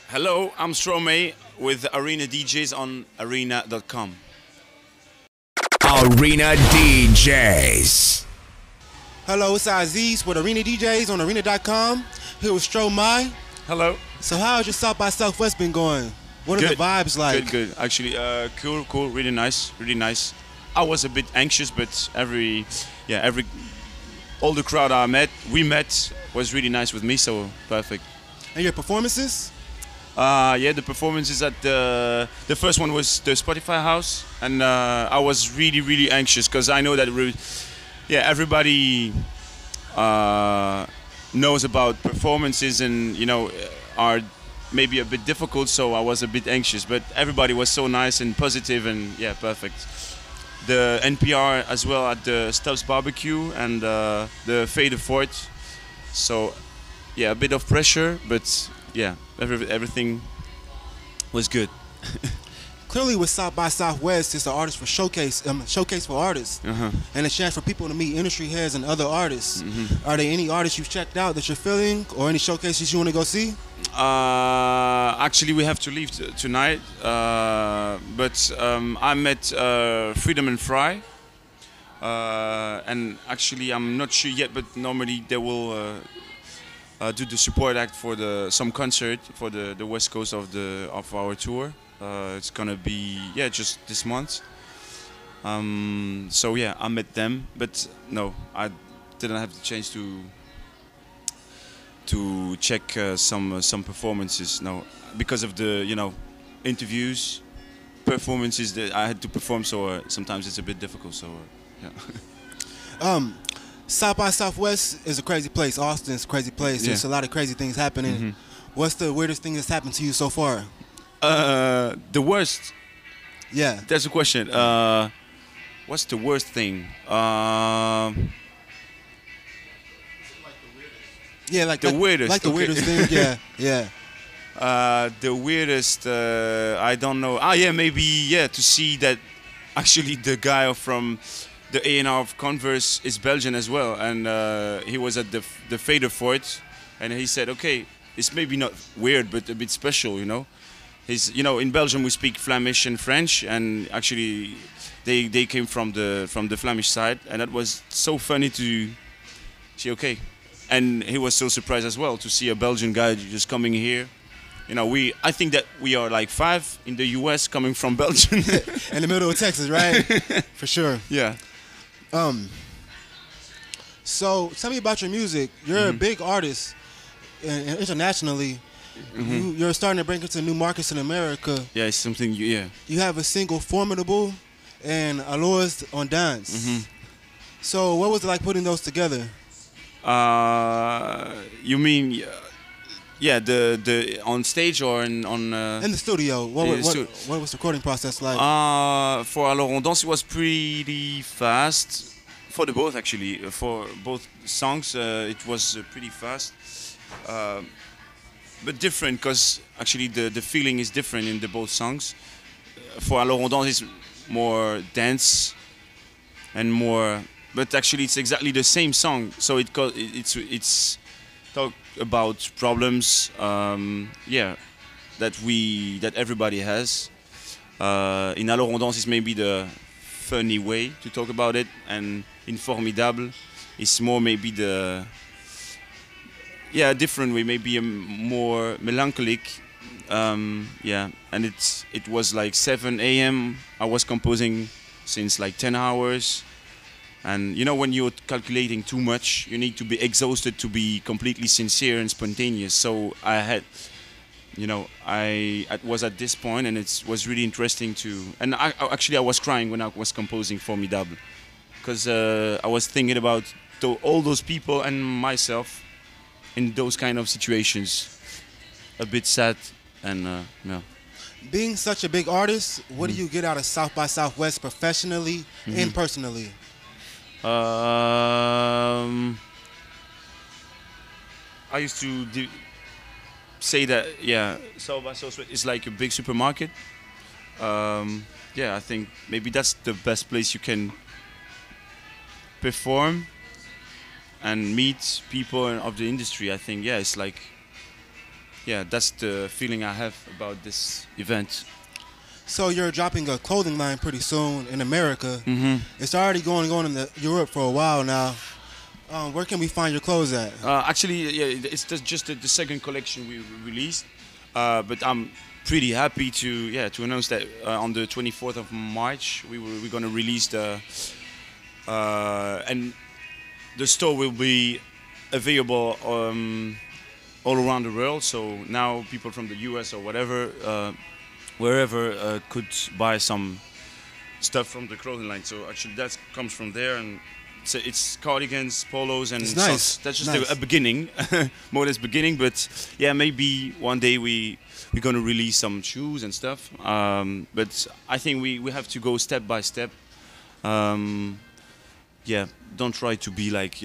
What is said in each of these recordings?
Hello, I'm Stromae with Arena DJs on arena.com. Arena DJs. Hello, it's Aziz with Arena DJs on arena.com. Here with Stromae. Hello. So how's your South by Southwest been going? What are the vibes like? Good. Actually, cool, really nice. I was a bit anxious, but all the crowd we met was really nice with me, so perfect. And your performances? The performances at the first one was the Spotify house, and I was really anxious because I know that everybody knows about performances and are maybe a bit difficult, so I was a bit anxious, but everybody was so nice and positive and perfect. The NPR as well at the Stubbs Barbecue and the Fade Fort, so a bit of pressure, but everything was good. Clearly with South by Southwest, it's an artist for showcase for artists, and a chance for people to meet industry heads and other artists. Are there any artists you've checked out that you're feeling, or any showcases you want to go see? Actually, we have to leave tonight, but I met Freedom and Fry, and actually I'm not sure yet, but normally they will do the support act for some concert for the west coast of our tour. It's gonna be just this month. I met them, but no, I didn't have the chance to check some performances. No, because of the interviews, performances that I had to perform. So sometimes it's a bit difficult. So South by Southwest is a crazy place. Austin's a crazy place. There's a lot of crazy things happening. What's the weirdest thing that's happened to you so far? The worst. Yeah. That's a question. What's the worst thing? The weirdest. Like the weirdest thing. Yeah. The weirdest. I don't know. Maybe to see that actually the guy from the A&R of Converse is Belgian as well, and he was at the Fader Fort, and he said, okay, it's maybe not weird, but a bit special, He's, in Belgium we speak Flemish and French, and actually they came from the Flemish side, and that was so funny to see. Okay, and he was so surprised as well to see a Belgian guy just coming here. I think that we are like 5 in the US coming from Belgium. In the middle of Texas, right? For sure. Yeah. So tell me about your music. You're a big artist internationally. You're starting to break into new markets in America. Yeah, it's something. You have a single, Formidable, and Alors On Danse. So what was it like putting those together? You mean? The on stage or on in the studio. What was the recording process like? For Alors On Danse, it was pretty fast. For both actually, for both songs, it was pretty fast, but different because actually the feeling is different in the both songs. For Alors On Danse, it's more dance and more, but actually it's exactly the same song. So it's talk about problems, that everybody has. In Alors On Danse is maybe the funny way to talk about it, and in Formidable it's more maybe the different way, maybe a more melancholic. And it was like 7 a.m. I was composing since like 10 hours. And when you're calculating too much, you need to be exhausted to be completely sincere and spontaneous. So I was at this point, and it was really interesting and I was crying when I was composing Formidable, because I was thinking about all those people and myself in those kind of situations. A bit sad, and Being such a big artist, what do you get out of South by Southwest professionally and personally? I used to say that South by Southwest is like a big supermarket. I think maybe that's the best place you can perform and meet people of the industry. I think it's like yeah, that's the feeling I have about this event. So you're dropping a clothing line pretty soon in America. Mm-hmm. It's already going on in Europe for a while now. Where can we find your clothes at? Actually, yeah, it's just the second collection we released, but I'm pretty happy to announce that on the 24th of March we're gonna release and the store will be available all around the world. So now people from the US or whatever, wherever, could buy some stuff from the clothing line. So actually that comes from there, and so it's cardigans, polos, and It's nice. socks. That's just Nice. a beginning, more or less beginning. But yeah, maybe one day we're gonna release some shoes and stuff. But I think we have to go step by step. Yeah, don't try to be like,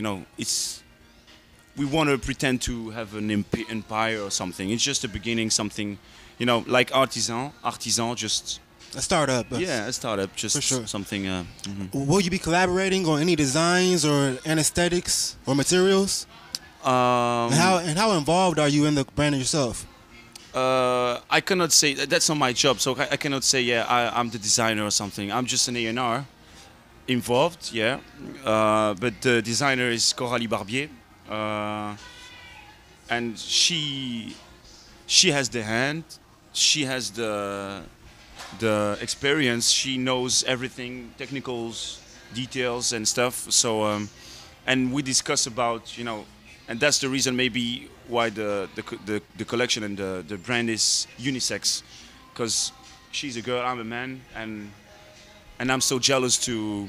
we want to pretend to have an empire or something. It's just a beginning, something, like artisan, just A startup. a startup, just For sure. something. Will you be collaborating on any designs or anesthetics or materials? And how involved are you in the brand yourself? I cannot say that's not my job, so I cannot say I'm the designer or something. I'm just an A&R involved, yeah. But the designer is Coralie Barbier, and she has the hand, she has the experience, she knows everything, technicals, details and stuff. So and we discuss about, and that's the reason maybe why the collection and the brand is unisex, because she's a girl, I'm a man, and I'm so jealous to,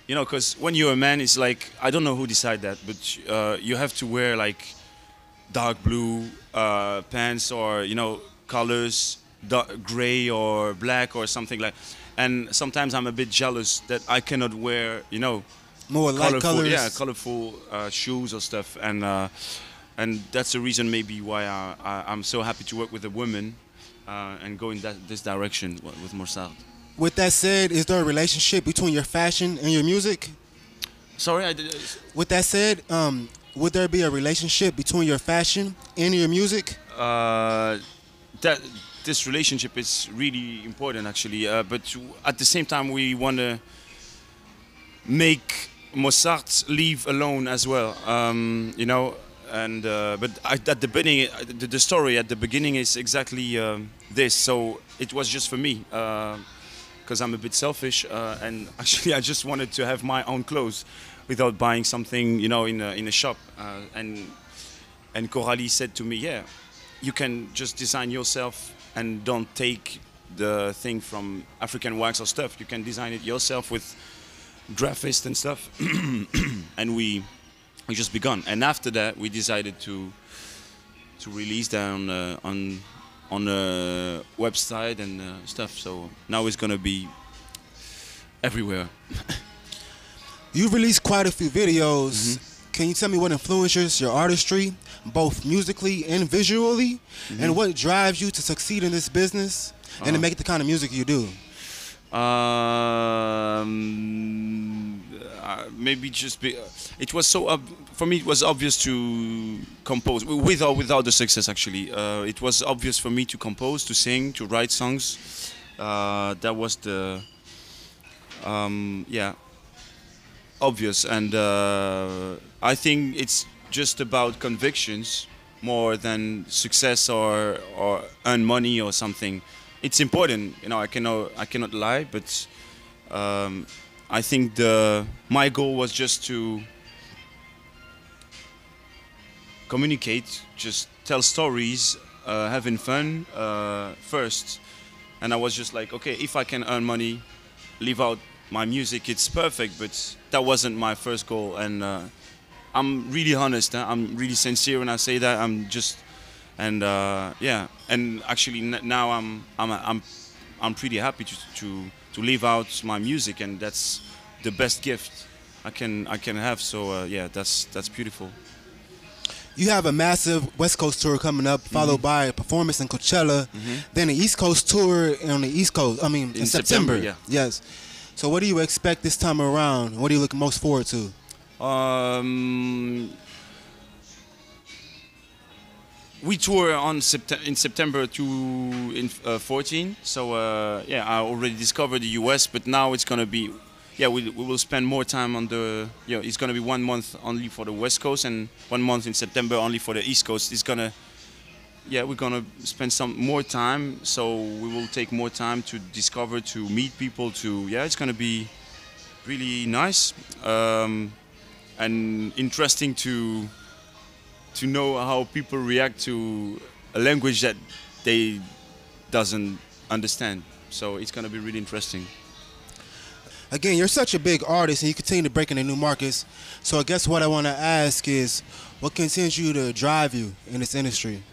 because when you're a man, it's like, I don't know who decided that, but you have to wear like dark blue pants, or colors, dark gray or black or something like. And sometimes I'm a bit jealous that I cannot wear, More light colors. colorful shoes or stuff, and that's the reason maybe why I'm so happy to work with a woman and go in this direction with Mozart. With that said, is there a relationship between your fashion and your music? Sorry, I did. With that said, would there be a relationship between your fashion and your music? That this relationship is really important, actually. But at the same time, we want to make Mozart leave alone as well. And but at the beginning, the story at the beginning is exactly this. So it was just for me, because I'm a bit selfish, and actually I just wanted to have my own clothes without buying something, in a shop. And Coralie said to me, "Yeah, you can just design yourself and don't take the thing from African wax or stuff. You can design it yourself with graphists and stuff." And we just begun. And after that, we decided to release that on a website and stuff. So now it's gonna be everywhere. You've released quite a few videos. Can you tell me what influences your artistry, both musically and visually, and what drives you to succeed in this business and to make the kind of music you do? Maybe it was so for me. It was obvious to compose with or without the success. Actually, it was obvious for me to compose, to sing, to write songs. That was the obvious, and I think it's just about convictions more than success or earn money or something. It's important, I cannot lie, but I think my goal was just to communicate, just tell stories, having fun first. And I was just like, okay, if I can earn money, leave out my music, it's perfect, but that wasn't my first goal. And I'm really honest, I'm really sincere when I say that. And actually now I'm pretty happy to leave out my music, and that's the best gift I can have. So that's beautiful. You have a massive West Coast tour coming up, followed by a performance in Coachella, then an East Coast tour on the East Coast. In September. Yeah. Yes. So what do you expect this time around? What do you look most forward to? we tour in September 14. So yeah, I already discovered the US, but now it's gonna be, yeah, we will spend more time on the, it's gonna be 1 month only for the West Coast and 1 month in September only for the East Coast. It's gonna, yeah, we're gonna spend some more time. So we will take more time to discover, to meet people, yeah, it's gonna be really nice and interesting to know how people react to a language that they doesn't understand. So it's gonna be really interesting. Again, you're such a big artist and you continue to break into new markets. So I guess what I want to ask is, what continues you to drive you in this industry?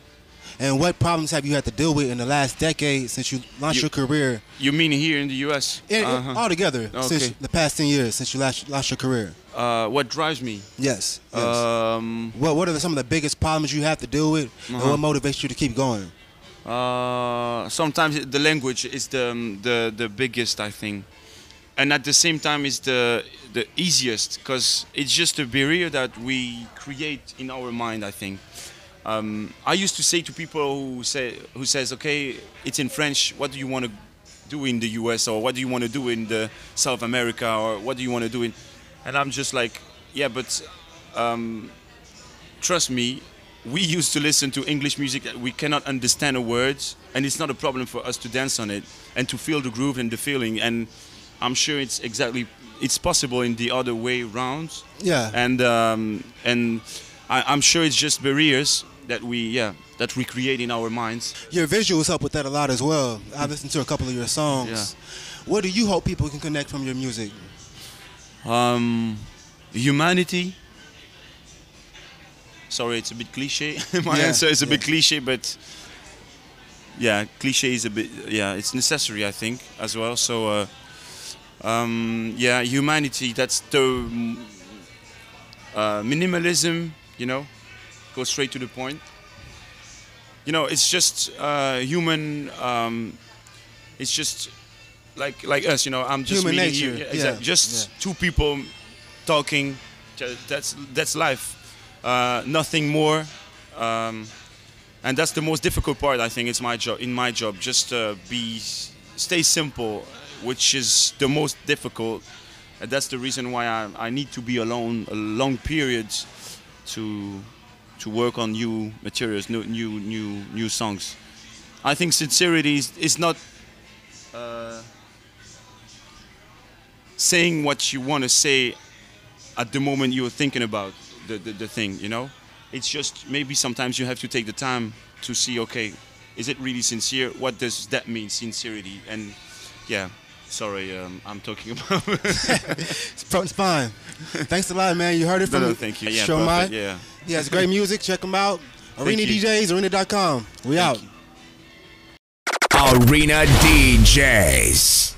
And what problems have you had to deal with in the last decade since you launched your career? You mean here in the US? Altogether, okay. Since the past 10 years since you launched your career. What drives me? Yes. What are some of the biggest problems you have to deal with, and what motivates you to keep going? Sometimes the language is the biggest, I think, and at the same time is the easiest, because it's just a barrier that we create in our mind, I think. I used to say to people who says, okay, it's in French, what do you want to do in the US, or what do you want to do in the South America, or what do you want to do in, and I'm just like, yeah, but trust me, we used to listen to English music that we cannot understand the words, and it's not a problem for us to dance on it and to feel the groove and the feeling, and I'm sure it's possible in the other way round. Yeah. And I'm sure it's just barriers that we create in our minds. Your visuals help with that a lot as well. I've listened to a couple of your songs. Yeah. What do you hope people can connect from your music? Humanity. Sorry, it's a bit cliche. My answer is a bit cliche, but yeah, cliche is a bit, it's necessary, I think, as well. So yeah, humanity, that's the minimalism, go straight to the point. It's just human, it's just like us, I'm just human meeting nature. you. Yeah, exactly. Just two people talking, that's life. Nothing more. And that's the most difficult part, I think. It's in my job, just stay simple, which is the most difficult. And that's the reason why I need to be alone a long period to work on new materials, new songs. I think sincerity is not saying what you want to say at the moment you're thinking about the thing, It's just maybe sometimes you have to take the time to see, okay, is it really sincere? What does that mean, sincerity? And yeah, sorry, I'm talking about... It's fine. Thanks a lot, man. You heard it from thank you. Yeah, Stromae. yeah. He has great music. Check him out. Arena DJs, arena.com. We out. Arena DJs.